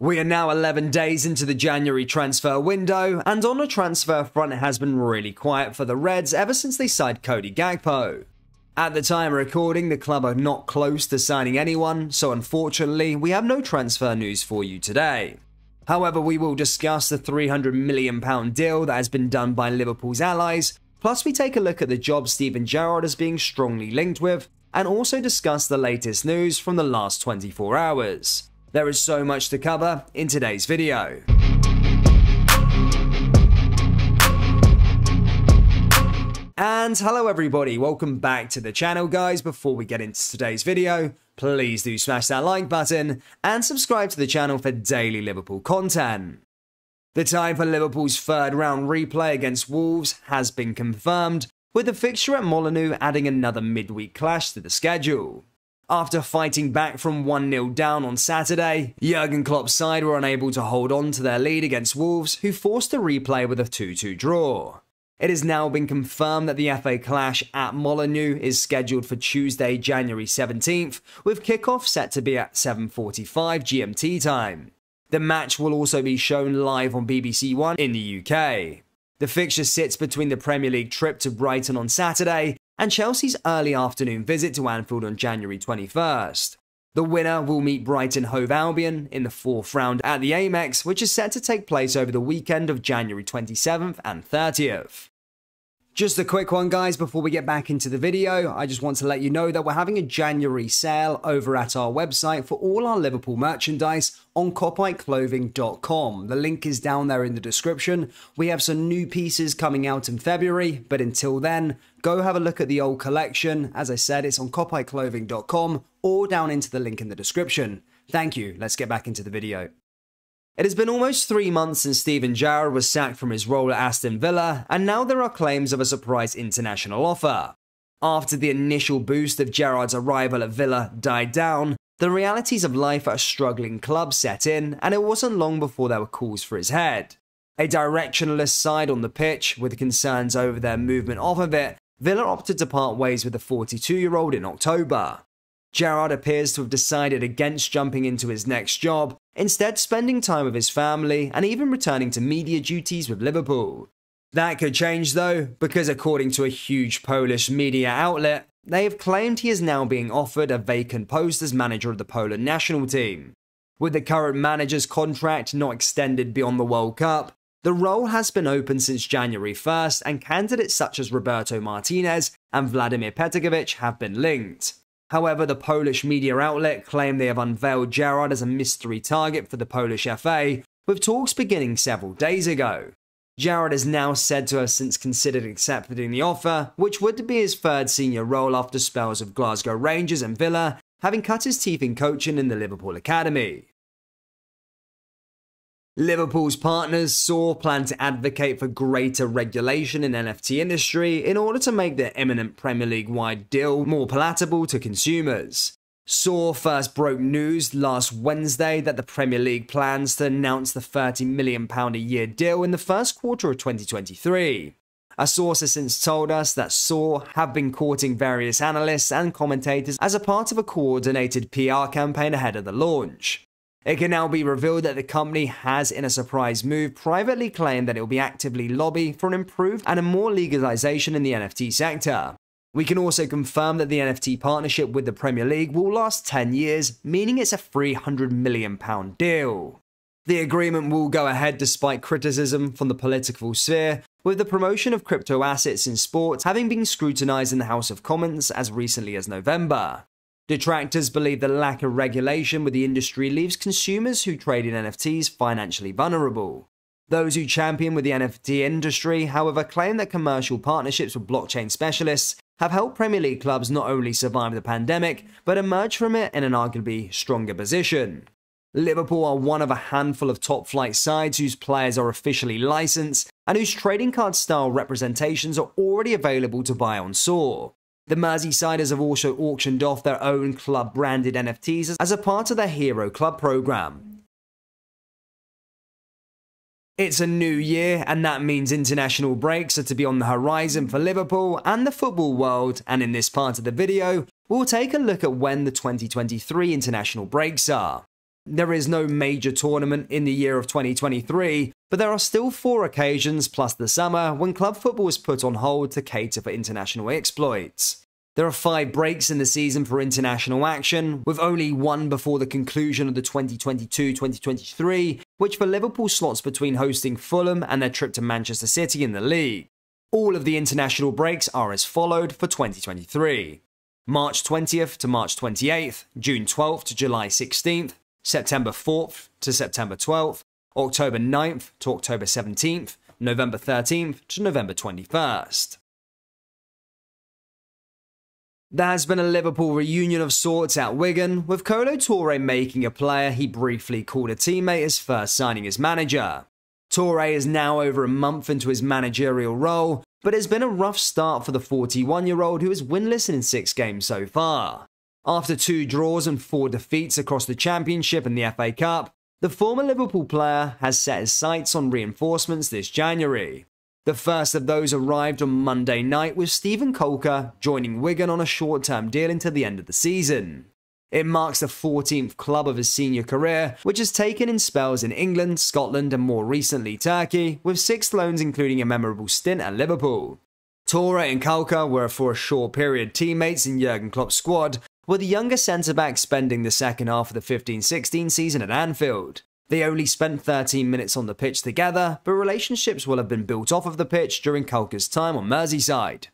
We are now 11 days into the January transfer window, and on the transfer front it has been really quiet for the Reds ever since they signed Cody Gakpo. At the time of recording, the club are not close to signing anyone, so unfortunately we have no transfer news for you today. However, we will discuss the £300 million deal that has been done by Liverpool's allies, plus we take a look at the job Steven Gerrard is being strongly linked with, and also discuss the latest news from the last 24 hours. There is so much to cover in today's video. And hello everybody, welcome back to the channel guys. Before we get into today's video, please do smash that like button and subscribe to the channel for daily Liverpool content. The time for Liverpool's third round replay against Wolves has been confirmed, with the fixture at Molineux adding another midweek clash to the schedule. After fighting back from 1-0 down on Saturday, Jurgen Klopp's side were unable to hold on to their lead against Wolves, who forced a replay with a 2-2 draw. It has now been confirmed that the FA clash at Molineux is scheduled for Tuesday, January 17th, with kickoff set to be at 7:45 GMT time. The match will also be shown live on BBC One in the UK. The fixture sits between the Premier League trip to Brighton on Saturday and Chelsea's early afternoon visit to Anfield on January 21st. The winner will meet Brighton Hove Albion in the fourth round at the Amex, which is set to take place over the weekend of January 27th and 30th. Just a quick one guys, before we get back into the video, I just want to let you know that we're having a January sale over at our website for all our Liverpool merchandise on kopiteclothing.com. The link is down there in the description. We have some new pieces coming out in February, but until then, go have a look at the old collection. As I said, it's on kopiteclothing.com or down into the link in the description. Thank you, let's get back into the video. It has been almost 3 months since Steven Gerrard was sacked from his role at Aston Villa, and now there are claims of a surprise international offer. After the initial boost of Gerrard's arrival at Villa died down, the realities of life at a struggling club set in, and it wasn't long before there were calls for his head. A directionless side on the pitch, with concerns over their movement off of it, Villa opted to part ways with the 42-year-old in October. Gerrard appears to have decided against jumping into his next job, instead spending time with his family and even returning to media duties with Liverpool. That could change though, because according to a huge Polish media outlet, they have claimed he is now being offered a vacant post as manager of the Poland national team. With the current manager's contract not extended beyond the World Cup, the role has been open since January 1st, and candidates such as Roberto Martinez and Vladimir Petkovic have been linked. However, the Polish media outlet claim they have unveiled Gerrard as a mystery target for the Polish FA, with talks beginning several days ago. Gerrard is now said to have since considered accepting the offer, which would be his third senior role after spells of Glasgow Rangers and Villa, having cut his teeth in coaching in the Liverpool Academy. Liverpool's partners SAW plan to advocate for greater regulation in the NFT industry in order to make their imminent Premier League-wide deal more palatable to consumers. SAW first broke news last Wednesday that the Premier League plans to announce the £30 million a year deal in the first quarter of 2023. A source has since told us that SAW have been courting various analysts and commentators as a part of a coordinated PR campaign ahead of the launch. It can now be revealed that the company has, in a surprise move, privately claimed that it will be actively lobby for an improved and a more legalization in the NFT sector. We can also confirm that the NFT partnership with the Premier League will last 10 years, meaning it's a £300 million deal. The agreement will go ahead despite criticism from the political sphere, with the promotion of crypto assets in sport having been scrutinized in the House of Commons as recently as November. Detractors believe the lack of regulation with the industry leaves consumers who trade in NFTs financially vulnerable. Those who champion with the NFT industry, however, claim that commercial partnerships with blockchain specialists have helped Premier League clubs not only survive the pandemic, but emerge from it in an arguably stronger position. Liverpool are one of a handful of top-flight sides whose players are officially licensed and whose trading card-style representations are already available to buy on SAW. The Merseysiders have also auctioned off their own club-branded NFTs as a part of their Hero Club program. It's a new year, and that means international breaks are to be on the horizon for Liverpool and the football world, and in this part of the video, we'll take a look at when the 2023 international breaks are. There is no major tournament in the year of 2023, but there are still 4 occasions plus the summer when club football is put on hold to cater for international exploits. There are 5 breaks in the season for international action, with only 1 before the conclusion of the 2022-2023, which for Liverpool slots between hosting Fulham and their trip to Manchester City in the league. All of the international breaks are as followed for 2023. March 20th to March 28th, June 12th to July 16th, September 4th to September 12th, October 9th to October 17th, November 13th to November 21st. There has been a Liverpool reunion of sorts at Wigan, with Kolo Touré making a player he briefly called a teammate his first signing as manager. Touré is now over a month into his managerial role, but it's been a rough start for the 41-year-old who is winless in 6 games so far. After 2 draws and 4 defeats across the Championship and the FA Cup, the former Liverpool player has set his sights on reinforcements this January. The first of those arrived on Monday night with Steven Gerrard joining Wigan on a short-term deal until the end of the season. It marks the 14th club of his senior career, which has taken in spells in England, Scotland and more recently Turkey, with 6 loans including a memorable stint at Liverpool. Touré and Gerrard were for a short period teammates in Jurgen Klopp's squad, with the younger centre-back spending the second half of the 15-16 season at Anfield. They only spent 13 minutes on the pitch together, but relationships will have been built off of the pitch during Gerrard's time on Merseyside.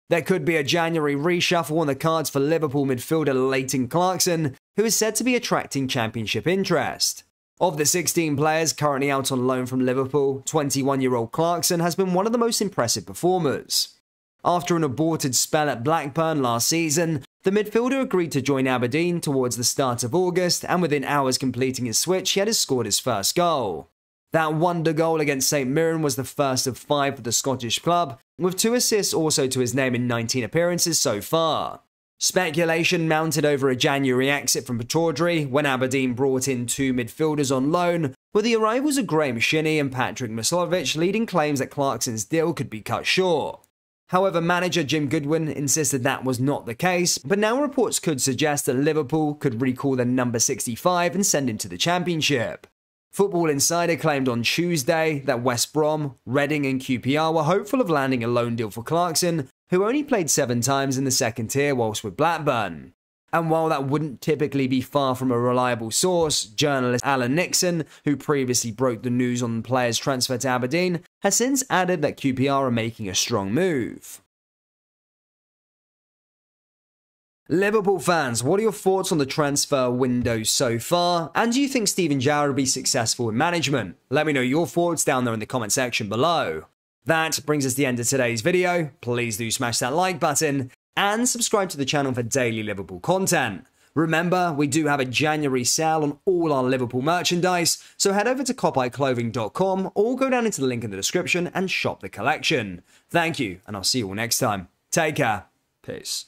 There could be a January reshuffle on the cards for Liverpool midfielder Leighton Clarkson, who is said to be attracting Championship interest. Of the 16 players currently out on loan from Liverpool, 21-year-old Clarkson has been one of the most impressive performers. After an aborted spell at Blackburn last season, the midfielder agreed to join Aberdeen towards the start of August, and within hours completing his switch, he had scored his first goal. That wonder goal against St Mirren was the first of 5 for the Scottish club, with 2 assists also to his name in 19 appearances so far. Speculation mounted over a January exit from Pittodrie when Aberdeen brought in 2 midfielders on loan, with the arrivals of Graham Shinney and Patrick Mislovic leading claims that Clarkson's deal could be cut short. However, manager Jim Goodwin insisted that was not the case, but now reports could suggest that Liverpool could recall their number 65 and send him to the Championship. Football Insider claimed on Tuesday that West Brom, Reading and QPR were hopeful of landing a loan deal for Clarkson, who only played 7 times in the second tier whilst with Blackburn. And while that wouldn't typically be far from a reliable source, journalist Alan Nixon, who previously broke the news on the player's transfer to Aberdeen, has since added that QPR are making a strong move. Liverpool fans, what are your thoughts on the transfer window so far? And do you think Steven Gerrard will be successful in management? Let me know your thoughts down there in the comment section below. That brings us to the end of today's video. Please do smash that like button and subscribe to the channel for daily Liverpool content. Remember, we do have a January sale on all our Liverpool merchandise, so head over to copiclothing.com or go down into the link in the description and shop the collection. Thank you, and I'll see you all next time. Take care. Peace.